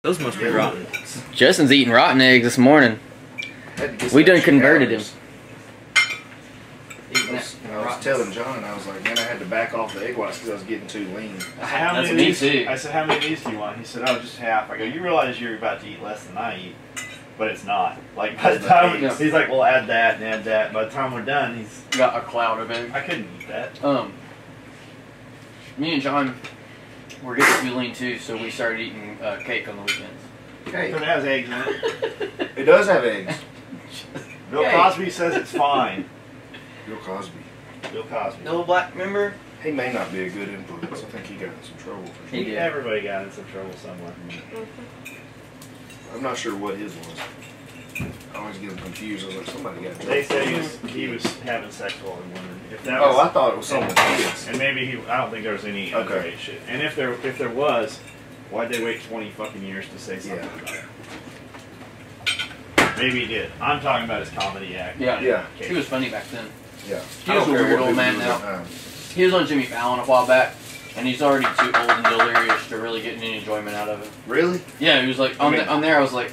Those must be rotten. Justin's eating rotten eggs this morning. We done converted him. I was telling John, I was like, man, I had to back off the egg whites because I was getting too lean. That's me too. I said, how many of these do you want? He said, oh, just half. I go, you realize you're about to eat less than I eat, but it's not. Like, by the time, he's like, well, add that and add that. By the time we're done, he's got a cloud of eggs. I couldn't eat that. Me and John were getting too lean too, so we started eating cake on the weekends. Cake. It has eggs in it. It does have eggs. Bill Cosby says it's fine. Bill Cosby. Bill Cosby. Bill Black, remember? He may not be a good influence. I think he got in some trouble. He did. Everybody got in some trouble somewhere. I'm not sure what his was. I always get him confused. I was like, somebody got in trouble. They say he was having sex while in women. If that Oh, was, I thought it was someone kids. and maybe I don't think there was any underage shit. And if there was, why'd they wait 20 fucking years to say something about it? Maybe he did. I'm talking about his comedy act. Yeah. Yeah. He was funny back then. Yeah. He was a weird old man now. He was on Jimmy Fallon a while back, and he's already too old and delirious to really get any enjoyment out of it. Really? Yeah, he was like, on there I was like,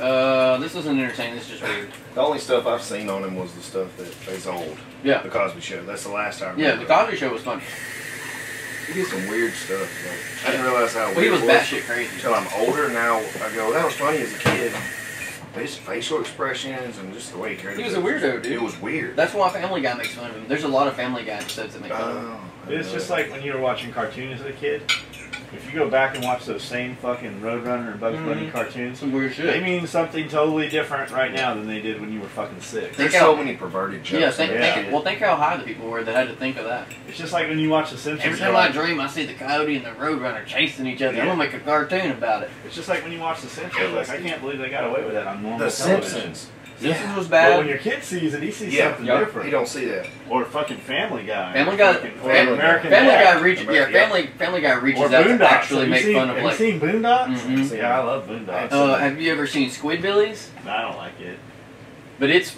this isn't entertaining, this is just weird. The only stuff I've seen on him was the stuff that is old. Yeah. The Cosby Show. That's the last time. Yeah, the Cosby Show was funny. He did some weird stuff. Like, I didn't realize how weird he was it was batshit crazy. Until I'm older now, I go, that was funny as a kid. His facial expressions and just the way he carried He was a weirdo, dude. It was weird. That's why Family Guy makes fun of him. There's a lot of Family Guy episodes that make fun of him. It's just like when you were watching cartoons as a kid. If you go back and watch those same fucking Roadrunner and Bugs Bunny cartoons, Some weird shit. they mean something totally different right now than they did when you were fucking 6. There's so many perverted jokes. Yeah, think how high the people were that had to think of that. It's just like when you watch The Simpsons. Every time I dream, I see the coyote and the Roadrunner chasing each other. I'm gonna make a cartoon about it. It's just like when you watch The Simpsons. Like, I can't believe they got away with that on normal The television. Simpsons. Simpsons was But bad. when your kid sees it, he sees something different. He don't see that. Or fucking Family Guy. Family Guy. American Family Dad. Guy reaches. Yeah, Family Guy reaches Or out to Boondocks. actually make fun of Have like. you seen Boondocks? Mhm. Yeah, I love Boondocks. Have you ever seen Squidbillies? No, I don't like it. But it's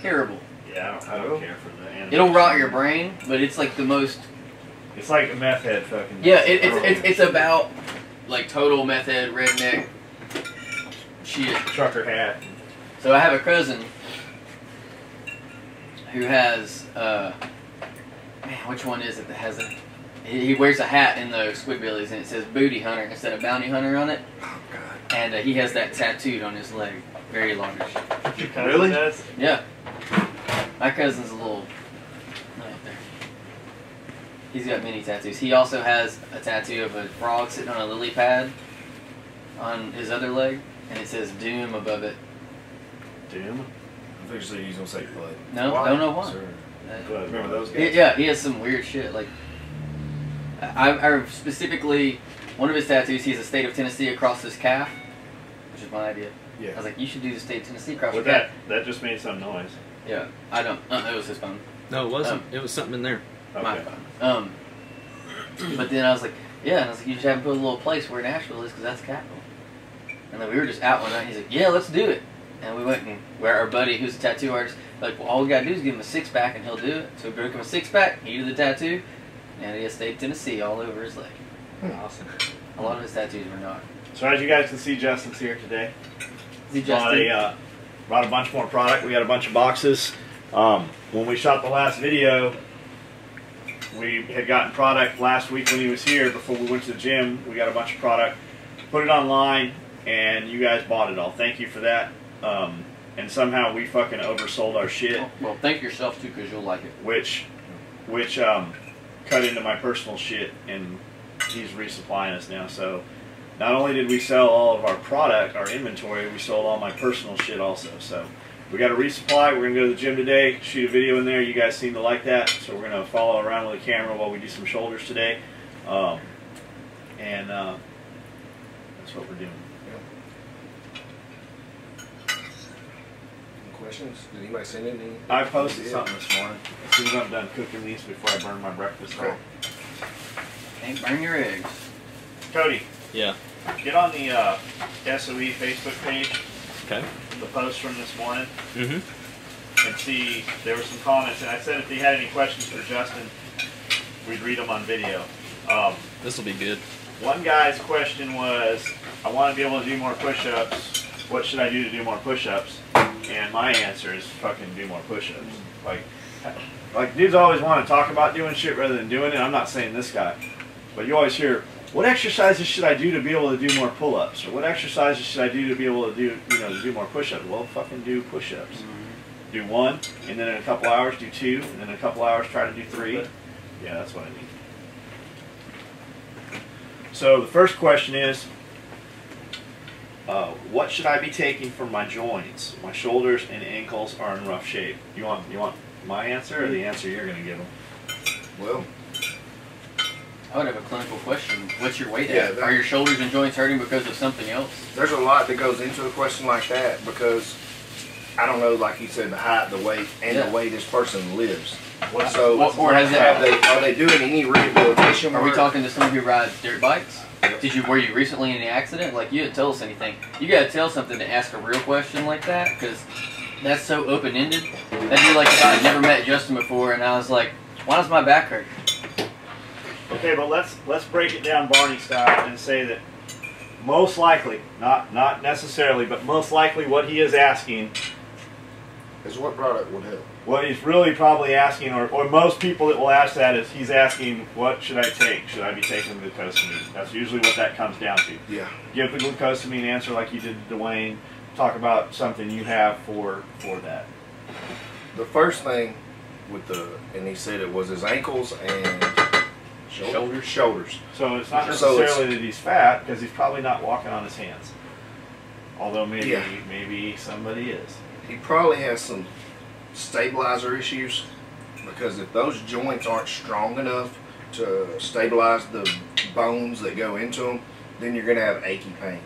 terrible. Yeah, I don't care for the animation. It'll rot your brain, but it's like the most. It's like a meth head fucking. Yeah, it's about like total meth head redneck shit. Trucker hat. So I have a cousin who has man, which one is it that has a? He wears a hat in the Squidbillies and it says Booty Hunter instead of Bounty Hunter on it. Oh God. And he has that tattooed on his leg, very large. Really? Yeah. My cousin's a little. Right there. He's got many tattoos. He also has a tattoo of a frog sitting on a lily pad on his other leg, and it says Doom above it. Doom? I think you was gonna say blood. No, Why? don't know why. Sure. Blood. Remember those guys? Yeah, he has some weird shit. Like, I specifically, one of his tattoos, he has a state of Tennessee across his calf, which is my idea. Yeah. I was like, you should do the state of Tennessee across With your calf. that just made some noise. Yeah, I don't. It was his phone. No, it wasn't. It was something in there. My Okay. phone. But then I was like, yeah, and I was like, you just haven't put a little place where Nashville is because that's the capital. And then we were just out one night. And he's like, yeah, let's do it. And we went and where our buddy, who's a tattoo artist, like, well, all we gotta do is give him a 6-pack and he'll do it. So we broke him a 6-pack. He did the tattoo, and he has state of Tennessee all over his leg. Awesome. A lot of his tattoos were not. So as you guys can see, Justin's here today. Is he Justin? Brought a bunch more product. We got a bunch of boxes. When we shot the last video, we had gotten product last week when he was here before we went to the gym. We got a bunch of product, put it online, and you guys bought it all. Thank you for that. And somehow we fucking oversold our shit. Well, thank yourself too, because you'll like it. Which cut into my personal shit, and he's resupplying us now. So not only did we sell all of our product, our inventory, we sold all my personal shit also. So we got a resupply. We're going to go to the gym today, shoot a video in there. You guys seem to like that, so we're going to follow around with a camera while we do some shoulders today. And that's what we're doing. Questions? Did anybody send anything? I posted something this morning. As soon as I'm done cooking these before I burn my breakfast. Okay. Can't burn your eggs. Cody. Yeah. Get on the SOE Facebook page. Okay. The post from this morning. Mm-hmm. And see, there were some comments, and I said if he had any questions for Justin, we'd read them on video. This will be good. One guy's question was, I want to be able to do more push-ups. What should I do to do more push-ups? And my answer is fucking do more push-ups. Like dudes always want to talk about doing shit rather than doing it. I'm not saying this guy, but you always hear, what exercises should I do to be able to do more pull-ups? Or what exercises should I do to be able to do, to do more push-ups? Well, fucking do push-ups. Mm-hmm. Do 1, and then in a couple hours do 2, and then in a couple hours try to do 3. Yeah, that's what I need. So the first question is, what should I be taking for my joints? My shoulders and ankles are in rough shape. You want my answer or the answer you're going to give them? Well, I would have a clinical question. What's your weight Yeah, at? that- Are your shoulders and joints hurting because of something else? there's a lot that goes into a question like that because I don't know, like you said, the height, the weight, and Yeah. the way this person lives. What's- So, What sport has that? are they doing any rehabilitation Are we work? talking to someone who rides dirt bikes? Were you recently in an accident? Like, you didn't tell us anything. You gotta tell something to ask a real question like that, because that's so open-ended. That'd be like if I had never met Justin before and I was like, why does my back hurt? Okay, but let's break it down Barney style and say that most likely, not necessarily, but most likely what he is asking, Is what product would help? what he's really probably asking, or most people that will ask that is he's asking, what should I take? Should I be taking glucosamine? That's usually what that comes down to. Yeah. Give the glucosamine answer like you did to Dwayne. Talk about something you have for that. The first thing with and he said it was his ankles and shoulders. So it's not So necessarily that he's fat, because he's probably not walking on his hands. Although maybe somebody is. He probably has some stabilizer issues because if those joints aren't strong enough to stabilize the bones that go into them, then you're going to have achy pain.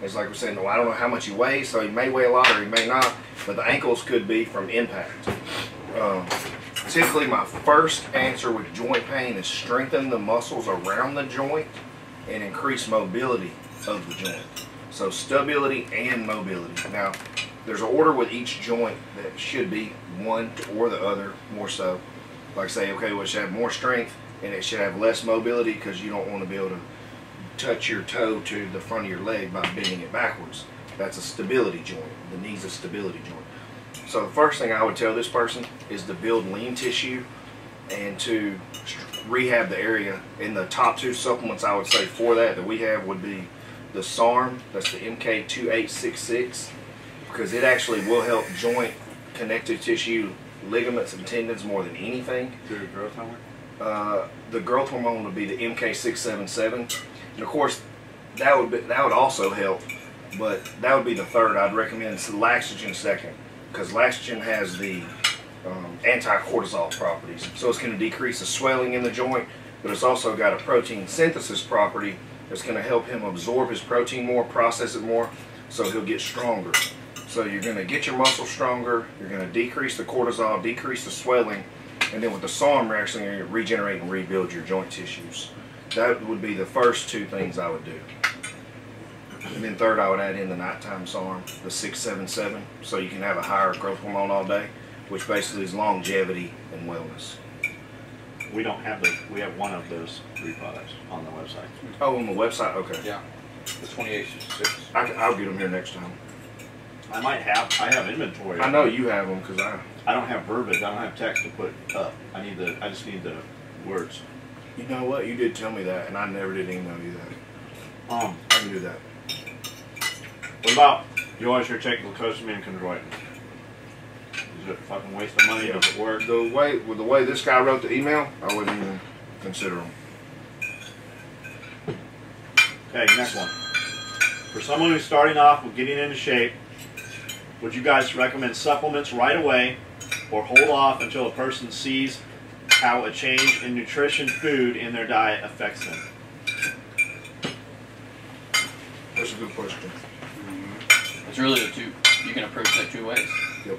It's like we're saying, well, I don't know how much he weighs, so he may weigh a lot or he may not, but the ankles could be from impact. Typically, my first answer with joint pain is strengthen the muscles around the joint and increase mobility of the joint. So stability and mobility. Now, there's an order with each joint that should be one or the other more so. Like say, okay, well, it should have more strength and it should have less mobility because you don't want to be able to touch your toe to the front of your leg by bending it backwards. That's a stability joint. The knee's a stability joint. So the first thing I would tell this person is to build lean tissue and to rehab the area. And the top 2 supplements I would say for that we have would be the SARM, that's the MK2866, because it actually will help joint connective tissue, ligaments and tendons more than anything. Is there a growth hormone? The growth hormone would be the MK677, and of course that would also help, but that would be the third I'd recommend. It's Laxogen second, because Laxogen has the anti-cortisol properties, so it's going to decrease the swelling in the joint, but it's also got a protein synthesis property that's going to help him absorb his protein more, process it more, so he'll get stronger. So you're going to get your muscle stronger, you're going to decrease the cortisol, decrease the swelling, and then with the SARM, you're actually going to regenerate and rebuild your joint tissues. That would be the first 2 things I would do. And then third, I would add in the nighttime SARM, the 677, so you can have a higher growth hormone all day, which basically is longevity and wellness. We don't have we have one of those 3 products on the website. Oh, on the website? Okay. Yeah. The 2866. I'll get them here next time. I have inventory. I know you have them because I don't have verbiage. I don't have text to put up. I just need the words. You know what? You did tell me that, and I never did email you that. I can do that. What about, you always hear take glucosamine and chondroitin. Is it a fucking waste of money? Does it work? With the way this guy wrote the email, I wouldn't even consider them. Okay, next one. For someone who's starting off with getting into shape, would you guys recommend supplements right away or hold off until a person sees how a change in nutrition food in their diet affects them? That's a good question. It's really the 2. You can approach that 2 ways. Yep.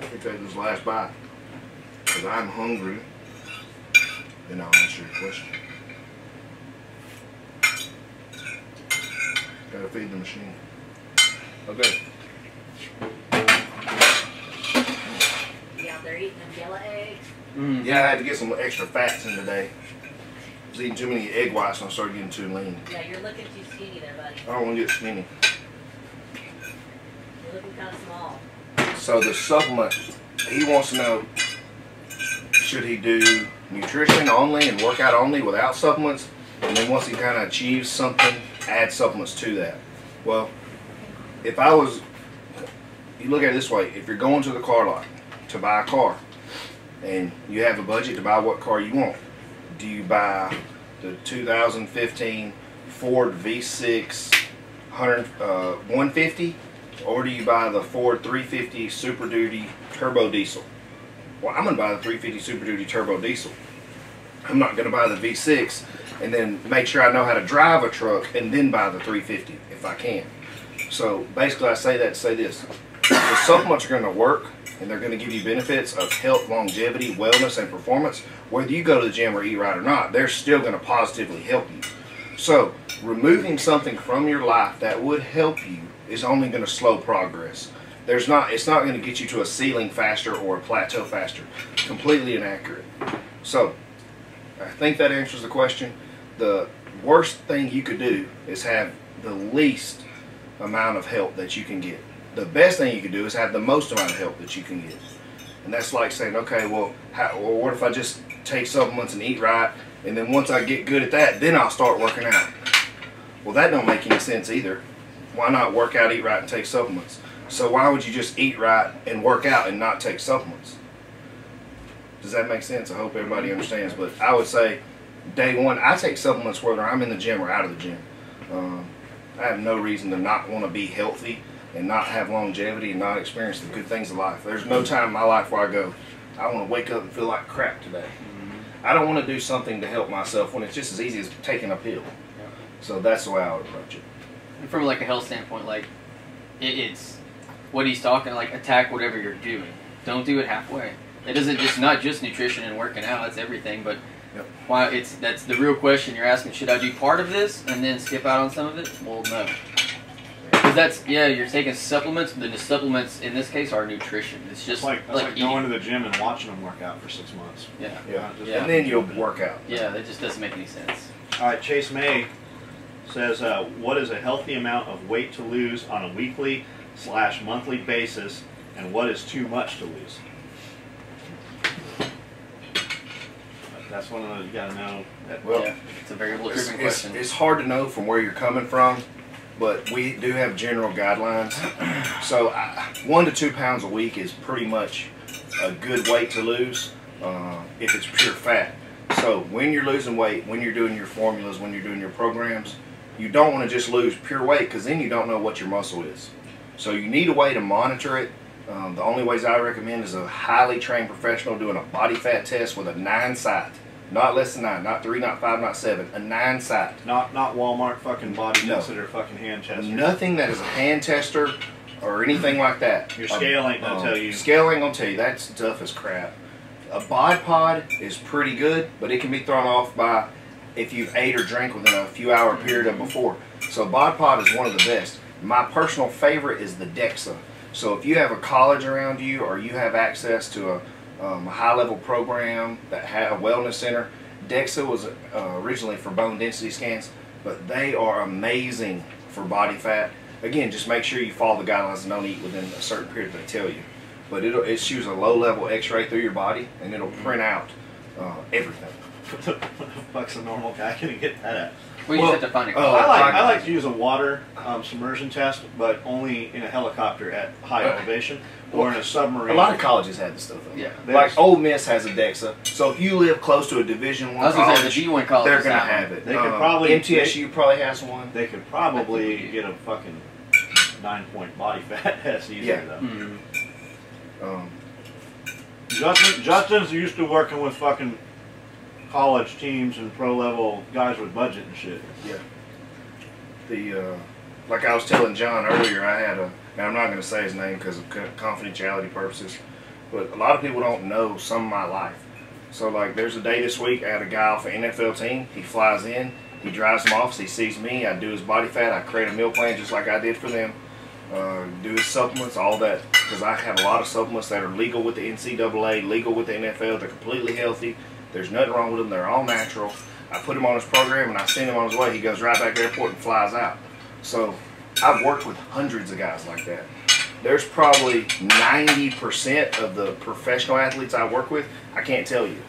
Let me take this last bite. Because I'm hungry. Then I'll answer your question. Gotta feed the machine. Okay. You out there eating them yellow eggs? Yeah, I had to get some extra fats in today. was eating too many egg whites and I started getting too lean. Yeah, you're looking too skinny there, buddy. I don't want to get skinny. You're looking kind of small. So the supplement, he wants to know, should he do nutrition only and workout only without supplements? And then once he kind of achieves something, add supplements to that. Well, if I was, you look at it this way, if you're going to the car lot to buy a car and you have a budget to buy what car you want, do you buy the 2015 Ford V6 150 or do you buy the Ford 350 Super Duty Turbo Diesel? Well, I'm going to buy the 350 Super Duty Turbo Diesel. I'm not going to buy the V6 and then make sure I know how to drive a truck and then buy the 350 if I can. So basically I say that to say this. The supplements are going to work and they're going to give you benefits of health, longevity, wellness, and performance. Whether you go to the gym or eat right or not, they're still going to positively help you. So removing something from your life that would help you is only going to slow progress. It's not going to get you to a ceiling faster or a plateau faster. Completely inaccurate. So I think that answers the question. The worst thing you could do is have the least amount of help that you can get. The best thing you can do is have the most amount of help that you can get. And that's like saying, okay, well, what if I just take supplements and eat right, and then once I get good at that, then I'll start working out? Well, that don't make any sense either. Why not work out, eat right, and take supplements? So why would you just eat right and work out and not take supplements? Does that make sense? I hope everybody understands. But I would say, day one, I take supplements whether I'm in the gym or out of the gym. I have no reason to not want to be healthy and not have longevity and not experience the good things of life. There's no time in my life where I go, I want to wake up and feel like crap today. I don't want to do something to help myself when it's just as easy as taking a pill. So that's the way I would approach it. And from like a health standpoint, like it's what he's talking, like attack whatever you're doing. Don't do it halfway. It doesn't just not just nutrition and working out, it's everything, but why that's the real question you're asking. Should I do part of this and then skip out on some of it? Well, no. Because that's, you're taking supplements, but the supplements in this case are nutrition. It's just like going to the gym and watching them work out for 6 months. Yeah. And then you'll work out. Yeah, that just doesn't make any sense. All right, Chase May says, what is a healthy amount of weight to lose on a weekly/monthly basis, and what is too much to lose? That's one of those you gotta know. Well, it's a variable-driven question. It's hard to know from where you're coming from, but we do have general guidelines. So 1 to 2 pounds a week is pretty much a good weight to lose if it's pure fat. So when you're losing weight, when you're doing your formulas, when you're doing your programs, you don't want to just lose pure weight because then you don't know what your muscle is. So you need a way to monitor it. The only ways I recommend is a highly trained professional doing a body fat test with a 9 site. Not less than 9, not 3, not 5, not 7, a 9 site. Not Walmart fucking body tester or fucking hand tester. Nothing that is a hand tester or anything like that. Your scale ain't gonna tell you. Scale ain't gonna tell you. That stuff is crap. A bod pod is pretty good, but it can be thrown off by if you've ate or drank within a few hour period of before. So bod pod is one of the best. My personal favorite is the DEXA. So if you have a college around you or you have access to a high-level program that had a wellness center, DEXA was originally for bone density scans, but they are amazing for body fat. Again, just make sure you follow the guidelines and don't eat within a certain period they tell you. But it shoots a low-level X-ray through your body, and it'll print out everything. What the fuck's a normal guy gonna get that at? Well, you just have to find it. I like to use a water submersion test, but only in a helicopter at high elevation or in a submarine. A lot of colleges have this stuff. Yeah. Like Ole Miss has a DEXA. So if you live close to a Division I college, the D1 college they're going to have it. They could probably MTSU probably has one. They could probably get a fucking 9-point body fat test easier though. Justin's used to working with fucking college teams and pro level guys with budget and shit. Yeah. Like I was telling John earlier, I had now I'm not going to say his name because of confidentiality purposes, but a lot of people don't know some of my life. So like there's a day this week I had a guy off an NFL team. He flies in, he drives him off, so he sees me, I do his body fat, I create a meal plan just like I did for them. Do his supplements, all that, because I have a lot of supplements that are legal with the NCAA, legal with the NFL. They're completely healthy. There's nothing wrong with them. They're all natural. I put him on his program and I send him on his way. He goes right back to the airport and flies out. So I've worked with hundreds of guys like that. There's probably 90% of the professional athletes I work with, I can't tell you.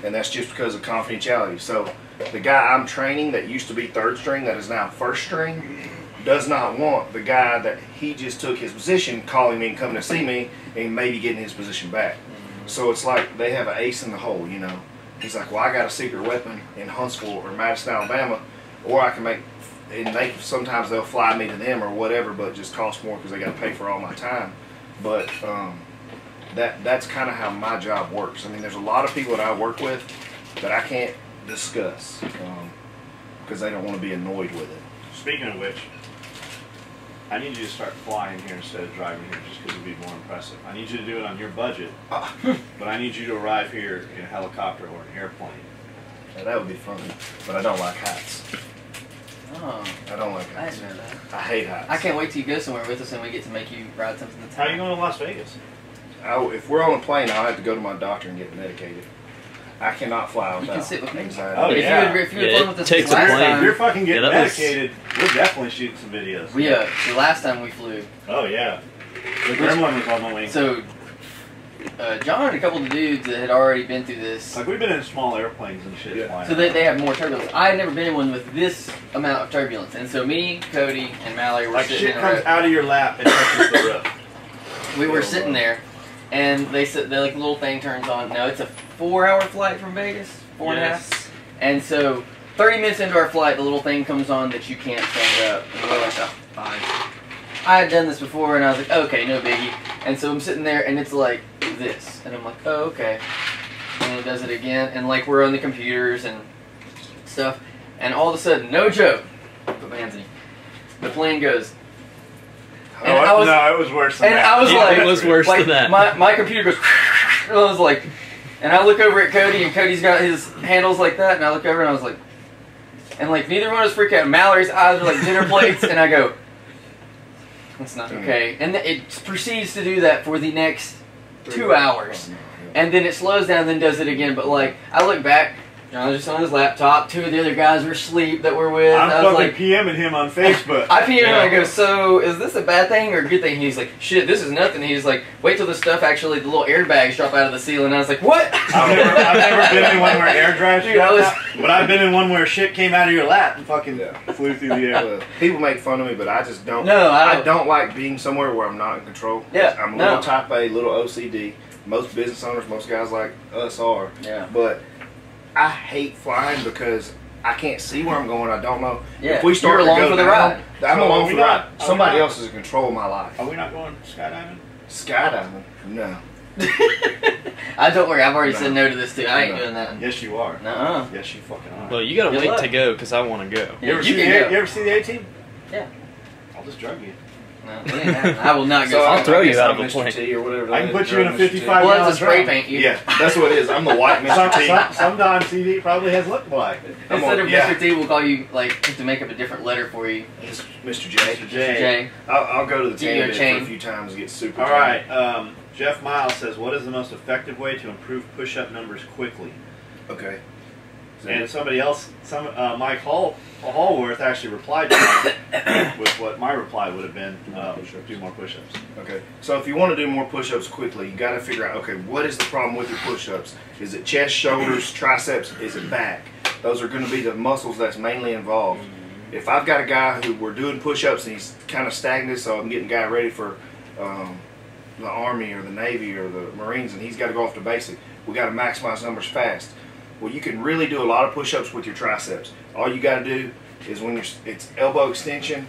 And that's just because of confidentiality. So the guy I'm training that used to be third string, that is now first string, does not want the guy that he just took his position calling me and coming to see me and maybe getting his position back. So it's like they have an ace in the hole, you know. He's like, well, I got a secret weapon in Huntsville or Madison, Alabama, or I can make, and they sometimes they'll fly me to them or whatever, but it just costs more because they got to pay for all my time. But that's kind of how my job works. I mean, there's a lot of people that I work with that I can't discuss because they don't want to be annoyed with it. Speaking of which, I need you to start flying here instead of driving here just because it would be more impressive. I need you to do it on your budget, but I need you to arrive here in a helicopter or an airplane. Yeah, that would be fun, but I don't like heights. Oh, I don't like I heights. didn't know that. I hate heights. I can't wait till you go somewhere with us and we get to make you ride something that's How are you going to Las Vegas? If we're on a plane, I'll have to go to my doctor and get medicated. I cannot fly You without can sit with me. anxiety. Oh, If yeah. you would Yeah, flown with us takes last a plane. If time, you're fucking getting Yeah, that was- medicated, we're definitely shooting some videos. the last time we flew, Oh, yeah. The gremlin was on the wing. so John and a couple of the dudes that had already been through this, Like, we've been in small airplanes and shit. Yeah. flying so they have more turbulence. I had never been in one with this amount of turbulence, and so me, Cody, and Mallory were like, sitting shit in comes out of your lap and touches the roof. we were sitting there, and they said the little thing turns on. Now it's a 4-hour flight from Vegas, 4.5. And so 30 minutes into our flight, the little thing comes on that you can't stand up. And we're like, oh, fine. I had done this before, and I was like, okay, no biggie. And so I'm sitting there, and it's like this. And I'm like, oh, okay. And it does it again. And like we're on the computers and stuff. And all of a sudden, no joke, put my hands in. The plane goes. And I was, no, it was worse than and that. I was Yeah, like, it was worse like, than that. My computer goes, and I was like, and I look over at Cody, and Cody's got his handles like that, and I look over and I was like, and like neither one of us freak out. Mallory's eyes are like dinner plates, and I go, that's not okay. And it proceeds to do that for the next 2 hours. And then it slows down and then does it again. But like, I look back, John was just on his laptop, 2 of the other guys were asleep that we're with. I'm I was fucking like, PMing him on Facebook. I PM him and I go, so is this a bad thing or a good thing? He's like, shit, this is nothing. He's like, wait till the stuff actually, the little airbags drop out of the ceiling. I was like, what? I've never been in one where air drives Dude, I was- but I've been in one where shit came out of your lap and fucking Yeah. flew through the air. People make fun of me, but I just don't. No, I don't like being somewhere where I'm not in control. Yeah, I'm a no. little type A, little OCD. Most business owners, most guys like us are. Yeah. But I hate flying because I can't see where I'm going. I don't know. Yeah, If we start you're to along go for the down, ride. I'm So along are for we the ride. not- are we Somebody not- else is in control of my life. Are we not going skydiving? Skydiving? No. I don't worry, I've already No. said no to this too. I ain't No. doing that. Yes, you are. Nuh-uh. Yes, you fucking are. Well, you gotta Good wait luck. to go because I want to go. Yeah, you ever see can the go. you ever see the A-Team? Yeah. I'll just drug you. No, it ain't happening. I will not go. I'll throw I you guess out I'm of a Mr. plane. T or whatever. I can put you in a 55 Well, gallon it's a spray drum. paint you. Yeah, that's what it is. I'm the white Mr. T. Sometimes CD probably has looked like I'm Instead on- of yeah. Mr. T, we'll call you, like, to make up a different letter for you. It's Mr. J. Mr. J. Jay. I'll go to the Give you a tan bed chain. for a few times and get super. All right. Jeff Miles says, "What is the most effective way to improve push-up numbers quickly?" Okay. And somebody else, Mike Hallworth actually replied to me with what my reply would have been: do more push-ups. Okay, so if you want to do more push-ups quickly, you got to figure out, okay, what is the problem with your push-ups? Is it chest, shoulders, triceps? Is it back? Those are going to be the muscles that's mainly involved. If I've got a guy who we're doing push-ups and he's kind of stagnant, so I'm getting a guy ready for the Army or the Navy or the Marines, and he's got to go off to basic, we got to maximize numbers fast. Well, you can really do a lot of push-ups with your triceps. All you got to do is when it's elbow extension,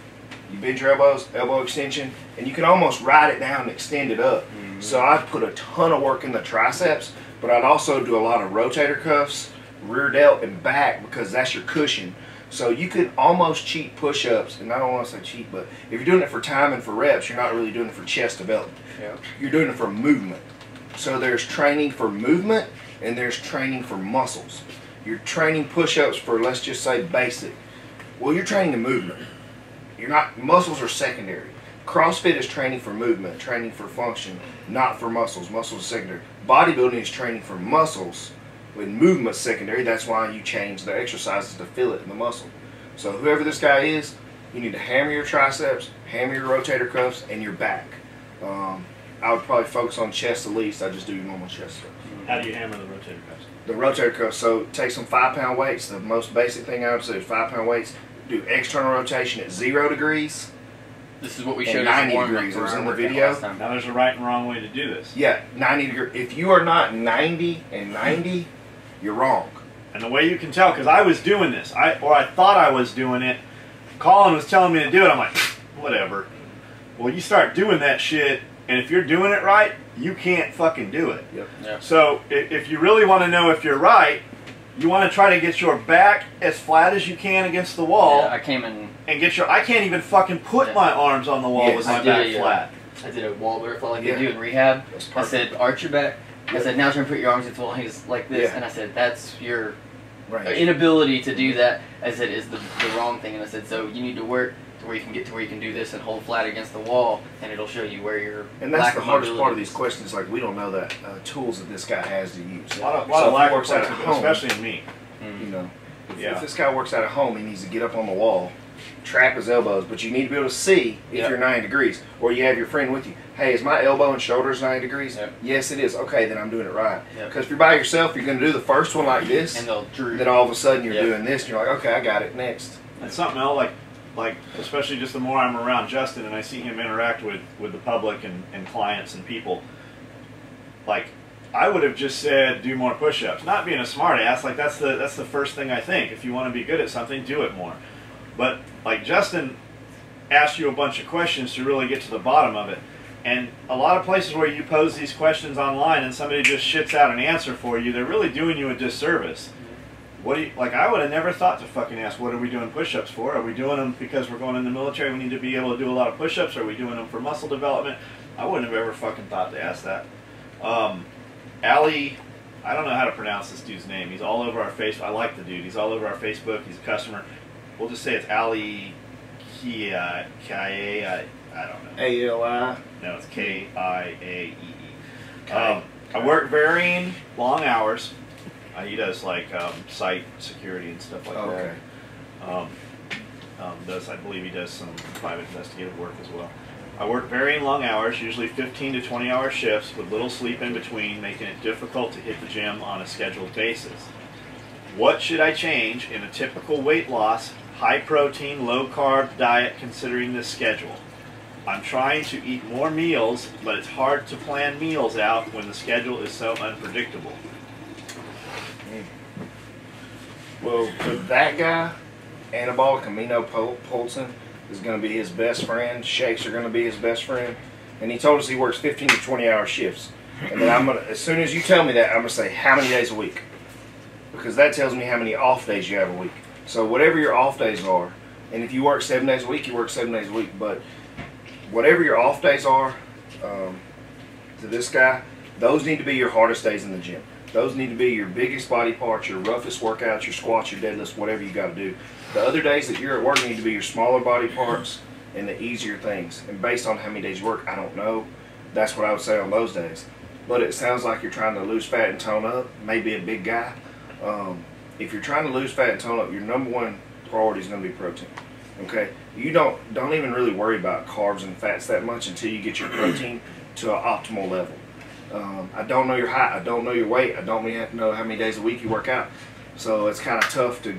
you bend your elbows, elbow extension, and you can almost ride it down and extend it up. So I'd put a ton of work in the triceps, but I'd also do a lot of rotator cuffs, rear delt, and back because that's your cushion. So you could almost cheat push-ups, and I don't want to say cheat, but if you're doing it for time and for reps, you're not really doing it for chest development. Yeah. You're doing it for movement. So there's training for movement, and there's training for muscles. You're training push-ups for, let's just say, basic. Well, you're training the movement. Muscles are secondary. CrossFit is training for movement, training for function, not for muscles. Muscles are secondary. Bodybuilding is training for muscles, when movement's secondary, that's why you change the exercises to fill it in the muscle. So whoever this guy is, you need to hammer your triceps, hammer your rotator cuffs, and your back. I would probably focus on chest the least. I just do normal chest stuff. How do you hammer the rotator cuffs? The rotator cuffs, so take some 5-pound weights. The most basic thing I would say is 5-pound weights. Do external rotation at 0 degrees. This is what we And showed 90 us degrees. It was in the video. Now there's a right and wrong way to do this. Yeah, 90 degrees. If you are not 90 and 90, you're wrong. And the way you can tell, because I was doing this, I thought I was doing it. Colin was telling me to do it. I'm like, whatever. Well, you start doing that shit, and if you're doing it right, you can't fucking do it. Yep. Yeah. So if you really want to know if you're right, you want to try to get your back as flat as you can against the wall. Yeah, I came in. And get your. I can't even fucking put my arms on the wall Yes. with my I back did, flat. I did a wall butterfly like Yeah. they do in rehab. That's I perfect. said, arch your back. I said, now try and put your arms into the wall. He's like this. Yeah. And I said, that's your Right. inability to do that. I said, is the wrong thing. And I said, so you need to work to where you can get to where you can do this and hold flat against the wall, and it'll show you where your And that's lack the of hardest mobility part of these is. questions. Like, we don't know that tools that this guy has to use. A lot of So if lack he of works out at flexibility, home, especially in me. you know, Yeah. if this guy works out at home, he needs to get up on the wall, trap his elbows, but you need to be able to see if Yep. you're 90 degrees, or you have your friend with you. Hey, is my elbow and shoulders 90 degrees? Yep. Yes, it is. Okay, then I'm doing it right. Yep. Because if you're by yourself, you're going to do the first one like this, And they'll droop. then all of a sudden you're Yep. doing this, and you're like, okay, I got it. Next. And something else, like especially just the more I'm around Justin and I see him interact with the public and clients and people, like I would have just said do more push-ups. Not being a smart ass, like that's the first thing I think. If you want to be good at something, do it more. But like Justin asked you a bunch of questions to really get to the bottom of it. And a lot of places where you pose these questions online and somebody just shits out an answer for you, they're really doing you a disservice. What do you, like I would have never thought to fucking ask, what are we doing push-ups for? Are we doing them because we're going in the military, we need to be able to do a lot of push-ups? Are we doing them for muscle development? I wouldn't have ever fucking thought to ask that. Ali, I don't know how to pronounce this dude's name. He's all over our Facebook. I like the dude. He's all over our Facebook. He's a customer. We'll just say it's Ali Kia, I don't know. A-L-I. No, it's K-I-A-E-E. Okay. I work varying long hours. He does like site security and stuff like Okay. that. I believe he does some private investigative work as well. I work varying long hours, usually 15 to 20 hour shifts with little sleep in between, making it difficult to hit the gym on a scheduled basis. What should I change in a typical weight loss, high protein, low carb diet considering this schedule? I'm trying to eat more meals, but it's hard to plan meals out when the schedule is so unpredictable. Well, for that guy, anabolic amino is going to be his best friend. Shakes are going to be his best friend. And he told us he works 15 to 20 hour shifts. And then I'm gonna, as soon as you tell me that, I'm going to say how many days a week. Because that tells me how many off days you have a week. So whatever your off days are, and if you work 7 days a week, you work 7 days a week. But whatever your off days are, to this guy, those need to be your hardest days in the gym. Those need to be your biggest body parts, your roughest workouts, your squats, your deadlifts, whatever you got to do. The other days that you're at work need to be your smaller body parts and the easier things. And based on how many days you work, I don't know. That's what I would say on those days. But it sounds like you're trying to lose fat and tone up. Maybe a big guy. If you're trying to lose fat and tone up, your number one priority is going to be protein. Okay, you don't even really worry about carbs and fats that much until you get your protein to an optimal level. I don't know your height, I don't know your weight, I don't know how many days a week you work out, so it's kind of tough to